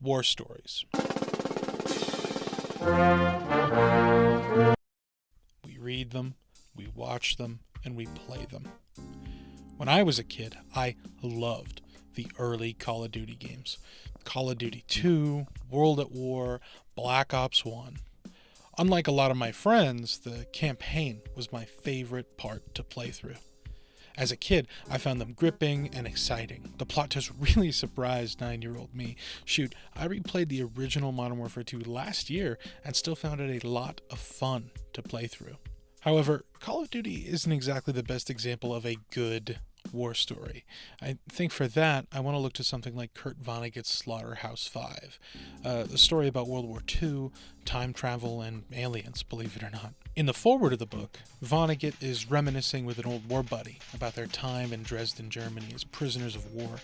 war stories. We read them, we watch them, and we play them. When I was a kid, I loved the early Call of Duty games. Call of Duty 2, World at War, Black Ops 1. Unlike a lot of my friends, the campaign was my favorite part to play through. As a kid, I found them gripping and exciting. The plot twist really surprised 9-year-old me. Shoot, I replayed the original Modern Warfare 2 last year and still found it a lot of fun to play through. However, Call of Duty isn't exactly the best example of a good war story. I think for that, I want to look to something like Kurt Vonnegut's Slaughterhouse 5, a story about World War II, time travel, and aliens, believe it or not. In the foreword of the book, Vonnegut is reminiscing with an old war buddy about their time in Dresden, Germany as prisoners of war,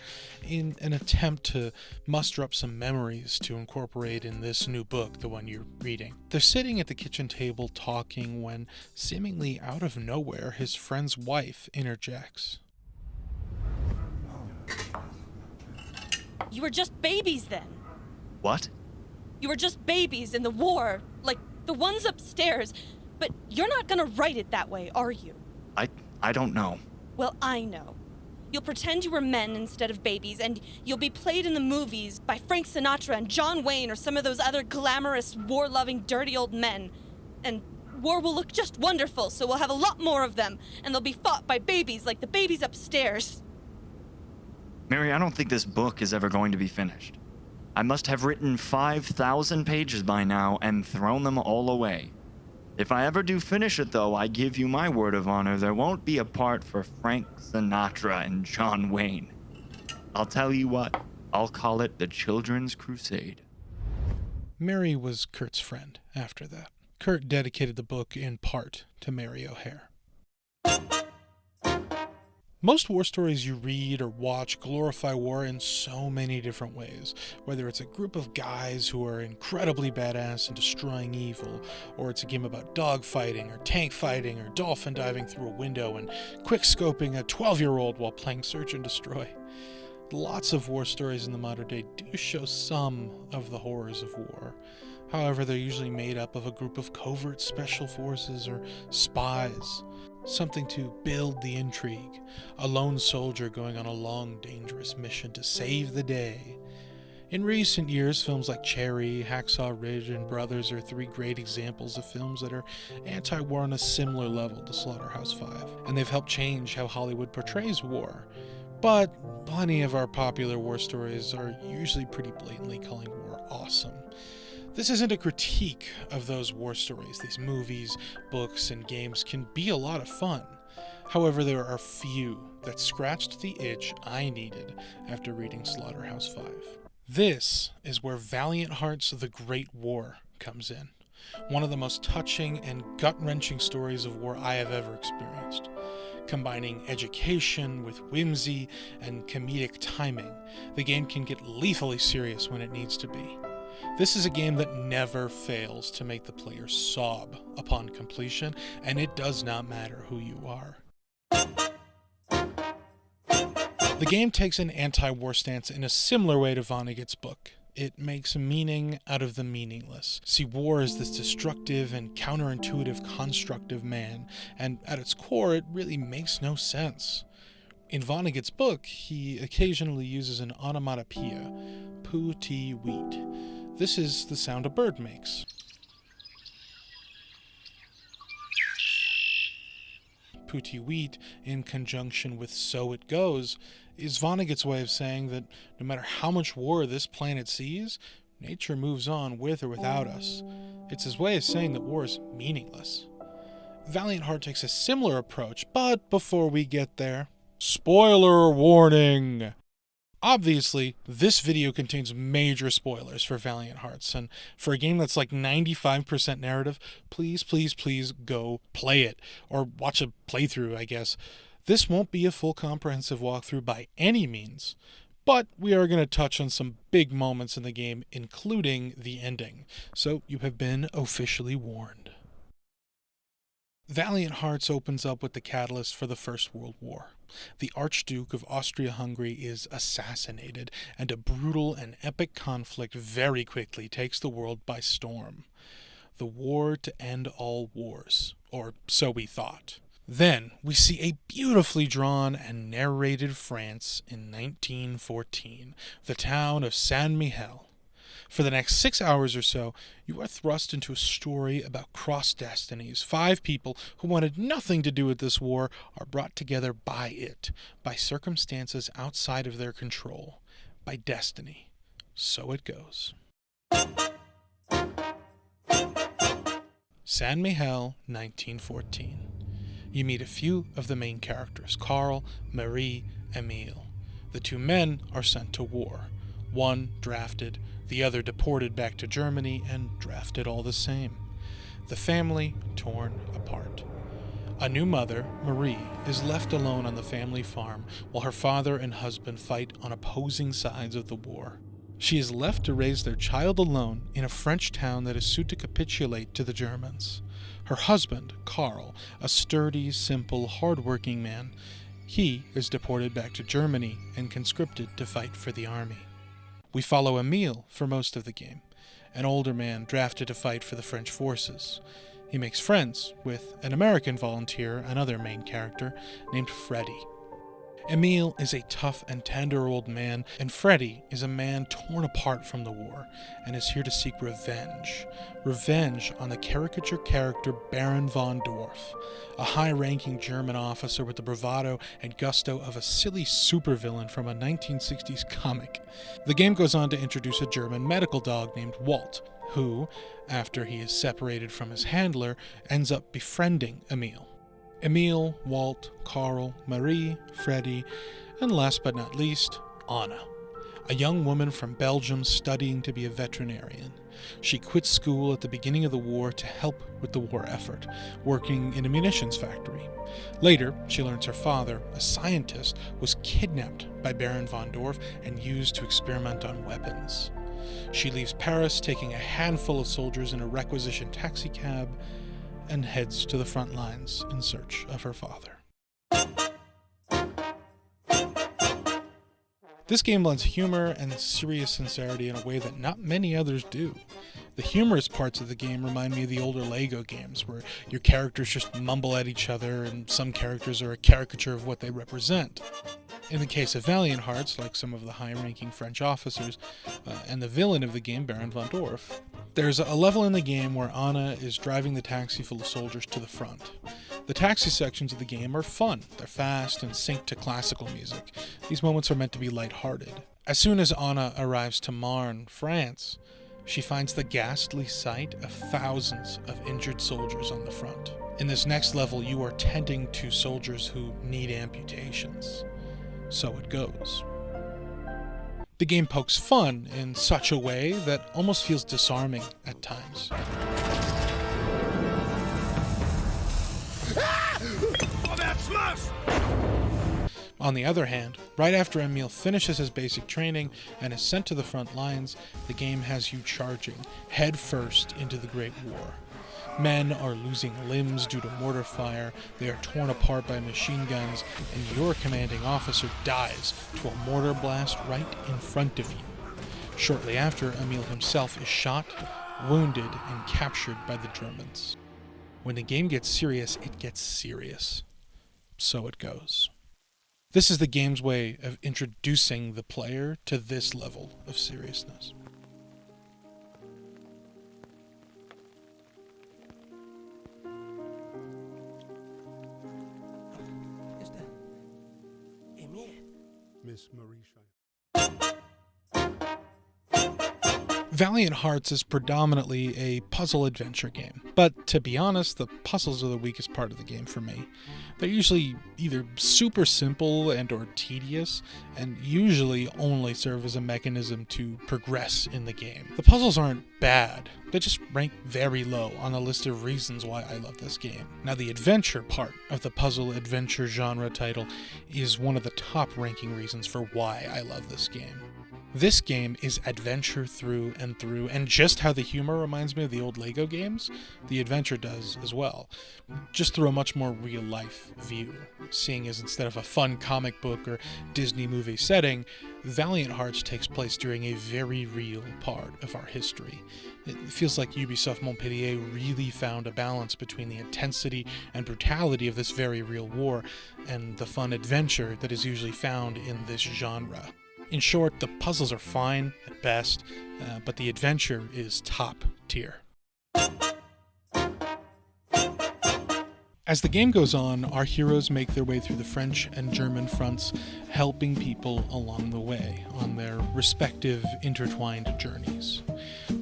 in an attempt to muster up some memories to incorporate in this new book, the one you're reading. They're sitting at the kitchen table talking when, seemingly out of nowhere, his friend's wife interjects. You were just babies then. What? You were just babies in the war, like the ones upstairs. But you're not gonna write it that way, are you? I don't know. Well, I know. You'll pretend you were men instead of babies, and you'll be played in the movies by Frank Sinatra and John Wayne or some of those other glamorous, war-loving, dirty old men. And war will look just wonderful, so we'll have a lot more of them, and they'll be fought by babies like the babies upstairs. Mary, I don't think this book is ever going to be finished. I must have written 5,000 pages by now and thrown them all away. If I ever do finish it, though, I give you my word of honor, there won't be a part for Frank Sinatra and John Wayne. I'll tell you what, I'll call it the Children's Crusade. Mary was Kurt's friend after that. Kurt dedicated the book in part to Mary O'Hare. Most war stories you read or watch glorify war in so many different ways, whether it's a group of guys who are incredibly badass and destroying evil, or it's a game about dogfighting or tank fighting or dolphin diving through a window and quick-scoping a 12-year-old while playing Search and Destroy. Lots of war stories in the modern day do show some of the horrors of war. However, they're usually made up of a group of covert special forces or spies. Something to build the intrigue, a lone soldier going on a long, dangerous mission to save the day. In recent years, films like Cherry, Hacksaw Ridge, and Brothers are 3 great examples of films that are anti-war on a similar level to Slaughterhouse 5, and they've helped change how Hollywood portrays war. But plenty of our popular war stories are usually pretty blatantly calling war awesome. This isn't a critique of those war stories. These movies, books, and games can be a lot of fun. However, there are few that scratched the itch I needed after reading Slaughterhouse 5. This is where Valiant Heart's The Great War comes in. One of the most touching and gut-wrenching stories of war I have ever experienced. Combining education with whimsy and comedic timing, the game can get lethally serious when it needs to be. This is a game that never fails to make the player sob upon completion, and it does not matter who you are. The game takes an anti-war stance in a similar way to Vonnegut's book. It makes meaning out of the meaningless. See, war is this destructive and counterintuitive construct of man, and at its core, it really makes no sense. In Vonnegut's book, he occasionally uses an onomatopoeia, poo-tee-weet. This is the sound a bird makes. Poo-tee-weet, in conjunction with so it goes, is Vonnegut's way of saying that no matter how much war this planet sees, nature moves on with or without us. It's his way of saying that war is meaningless. Valiant Heart takes a similar approach, but before we get there, spoiler warning! Obviously, this video contains major spoilers for Valiant Hearts, and for a game that's like 95% narrative, please, please, please go play it, or watch a playthrough, I guess. This won't be a full comprehensive walkthrough by any means, but we are going to touch on some big moments in the game, including the ending, so you have been officially warned. Valiant Hearts opens up with the catalyst for the First World War. The Archduke of Austria-Hungary is assassinated, and a brutal and epic conflict very quickly takes the world by storm. The war to end all wars, or so we thought. Then we see a beautifully drawn and narrated France in 1914, the town of Saint-Mihiel. For the next 6 hours or so, you are thrust into a story about crossed destinies. 5 people who wanted nothing to do with this war are brought together by it, by circumstances outside of their control, by destiny. So it goes. Saint-Mihiel, 1914. You meet a few of the main characters, Karl, Marie, Emile. The 2 men are sent to war. One drafted, the other deported back to Germany and drafted all the same. The family torn apart. A new mother, Marie, is left alone on the family farm while her father and husband fight on opposing sides of the war. She is left to raise their child alone in a French town that is soon to capitulate to the Germans. Her husband, Karl, a sturdy, simple, hard-working man, he is deported back to Germany and conscripted to fight for the army. We follow Emile for most of the game, an older man drafted to fight for the French forces. He makes friends with an American volunteer, another main character, named Freddy. Emile is a tough and tender old man, and Freddy is a man torn apart from the war and is here to seek revenge. Revenge on the caricature character Baron von Dorf, a high-ranking German officer with the bravado and gusto of a silly supervillain from a 1960s comic. The game goes on to introduce a German medical dog named Walt, who, after he is separated from his handler, ends up befriending Emile. Emile, Walt, Karl, Marie, Freddy, and last but not least, Anna, a young woman from Belgium studying to be a veterinarian. She quit school at the beginning of the war to help with the war effort, working in a munitions factory. Later, she learns her father, a scientist, was kidnapped by Baron von Dorf and used to experiment on weapons. She leaves Paris, taking a handful of soldiers in a requisitioned taxicab, and heads to the front lines in search of her father. This game blends humor and serious sincerity in a way that not many others do. The humorous parts of the game remind me of the older Lego games, where your characters just mumble at each other and some characters are a caricature of what they represent. In the case of Valiant Hearts, like some of the high-ranking French officers, and the villain of the game, Baron von Dorf, there's a level in the game where Anna is driving the taxi full of soldiers to the front. The taxi sections of the game are fun. They're fast and synced to classical music. These moments are meant to be lighthearted. As soon as Anna arrives to Marne, France, she finds the ghastly sight of thousands of injured soldiers on the front. In this next level, you are tending to soldiers who need amputations. So it goes. The game pokes fun in such a way that almost feels disarming at times. On the other hand, right after Emile finishes his basic training and is sent to the front lines, the game has you charging head first into the Great War. Men are losing limbs due to mortar fire, they are torn apart by machine guns, and your commanding officer dies to a mortar blast right in front of you. Shortly after, Emile himself is shot, wounded, and captured by the Germans. When the game gets serious, it gets serious. So it goes. This is the game's way of introducing the player to this level of seriousness. Miss Marie. Valiant Hearts is predominantly a puzzle adventure game, but to be honest, the puzzles are the weakest part of the game for me. They're usually either super simple and or tedious, and usually only serve as a mechanism to progress in the game. The puzzles aren't bad, they just rank very low on the list of reasons why I love this game. Now, the adventure part of the puzzle adventure genre title is one of the top ranking reasons for why I love this game. This game is adventure through and through, and just how the humor reminds me of the old Lego games, the adventure does as well, just through a much more real-life view. Seeing as instead of a fun comic book or Disney movie setting, Valiant Hearts takes place during a very real part of our history. It feels like Ubisoft Montpellier really found a balance between the intensity and brutality of this very real war and the fun adventure that is usually found in this genre. In short, the puzzles are fine at best, but the adventure is top tier. As the game goes on, our heroes make their way through the French and German fronts, helping people along the way on their respective intertwined journeys,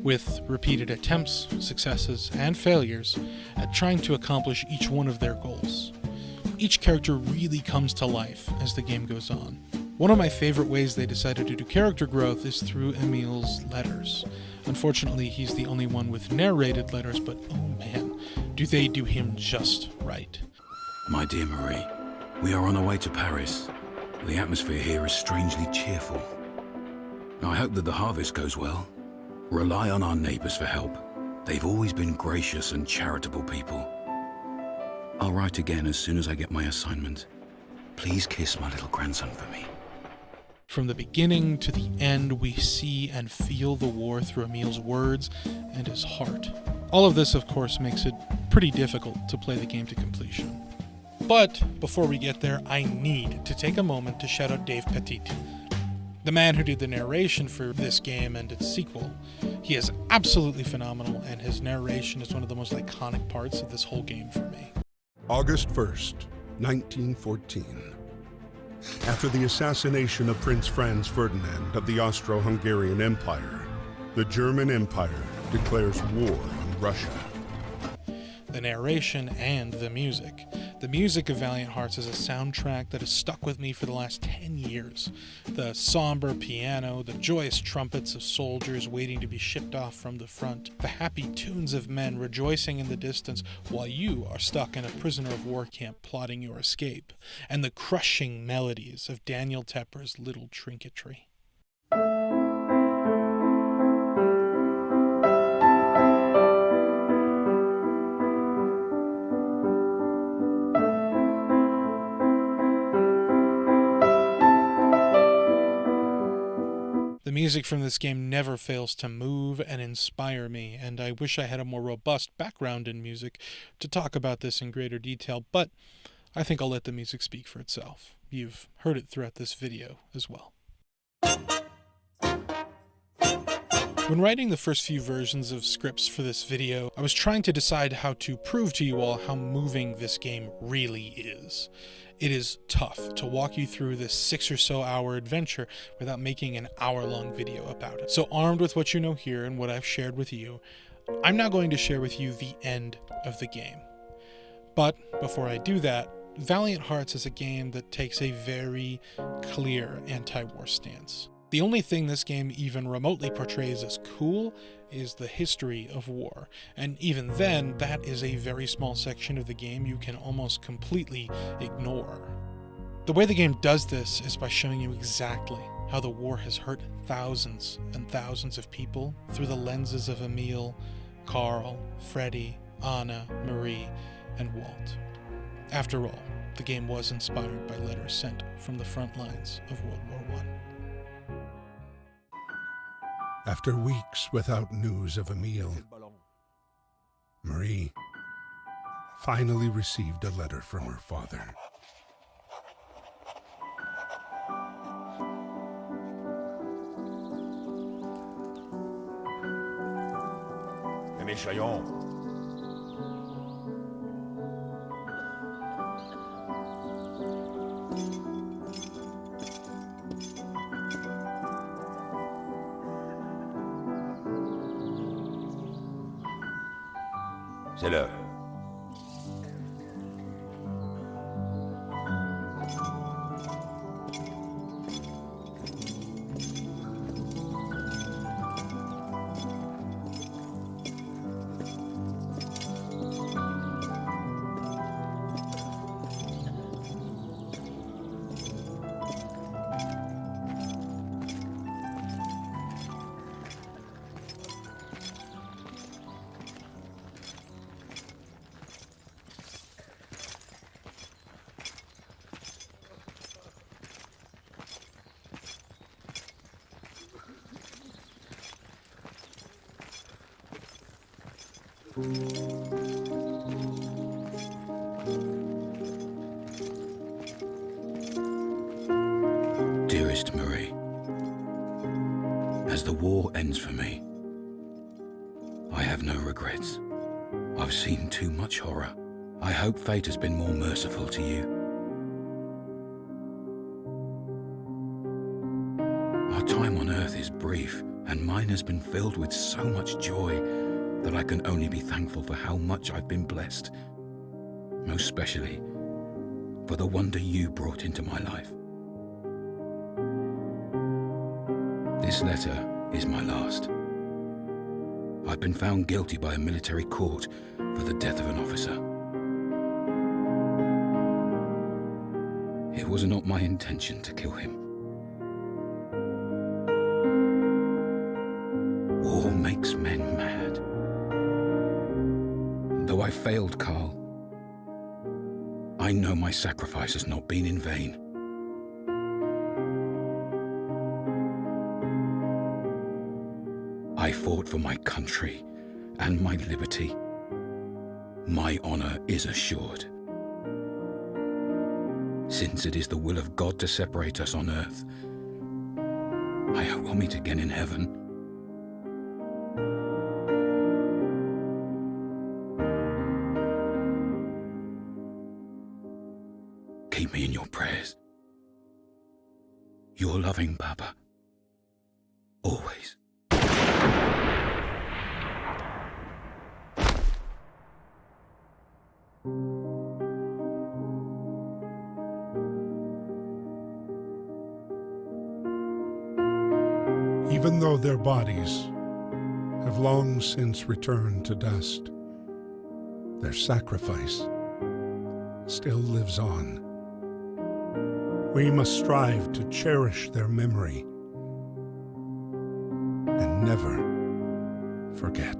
with repeated attempts, successes, and failures at trying to accomplish each one of their goals. Each character really comes to life as the game goes on. One of my favorite ways they decided to do character growth is through Emil's letters. Unfortunately, he's the only one with narrated letters, but oh man, do they do him just right. My dear Marie, we are on our way to Paris. The atmosphere here is strangely cheerful. I hope that the harvest goes well. Rely on our neighbors for help. They've always been gracious and charitable people. I'll write again as soon as I get my assignment. Please kiss my little grandson for me. From the beginning to the end, we see and feel the war through Emil's words and his heart. All of this, of course, makes it pretty difficult to play the game to completion. But before we get there, I need to take a moment to shout out Dave Petit, the man who did the narration for this game and its sequel. He is absolutely phenomenal, and his narration is one of the most iconic parts of this whole game for me. August 1st, 1914. After the assassination of Prince Franz Ferdinand of the Austro-Hungarian Empire, the German Empire declares war on Russia. The narration and the music. The music of Valiant Hearts is a soundtrack that has stuck with me for the last 10 years. The somber piano, the joyous trumpets of soldiers waiting to be shipped off from the front, the happy tunes of men rejoicing in the distance while you are stuck in a prisoner of war camp plotting your escape, and the crushing melodies of Daniel Tepper's Little Trinketry. The music from this game never fails to move and inspire me, and I wish I had a more robust background in music to talk about this in greater detail, but I think I'll let the music speak for itself. You've heard it throughout this video as well. When writing the first few versions of scripts for this video, I was trying to decide how to prove to you all how moving this game really is. It is tough to walk you through this 6 or so hour adventure without making an hour-long video about it. So armed with what you know here and what I've shared with you, I'm now going to share with you the end of the game. But before I do that, Valiant Hearts is a game that takes a very clear anti-war stance. The only thing this game even remotely portrays as cool is the history of war, and even then, that is a very small section of the game you can almost completely ignore. The way the game does this is by showing you exactly how the war has hurt thousands and thousands of people through the lenses of Emil, Carl, Freddie, Anna, Marie, and Walt. After all, the game was inspired by letters sent from the front lines of World War I. After weeks without news of Emil, Marie finally received a letter from her father. Mes Chaillons. C'est l'heure. Dearest Marie, as the war ends for me, I have no regrets. I've seen too much horror. I hope fate has been more merciful to you. Our time on Earth is brief, and mine has been filled with so much joy that I can only be thankful for how much I've been blessed, most especially for the wonder you brought into my life. This letter is my last. I've been found guilty by a military court for the death of an officer. It was not my intention to kill him. War makes men mad. Though I failed Carl, I know my sacrifice has not been in vain. I fought for my country and my liberty. My honor is assured. Since it is the will of God to separate us on earth, I hope we'll meet again in heaven. Keep me in your prayers. Your loving Papa. Always. Even though their bodies have long since returned to dust, their sacrifice still lives on. We must strive to cherish their memory and never forget.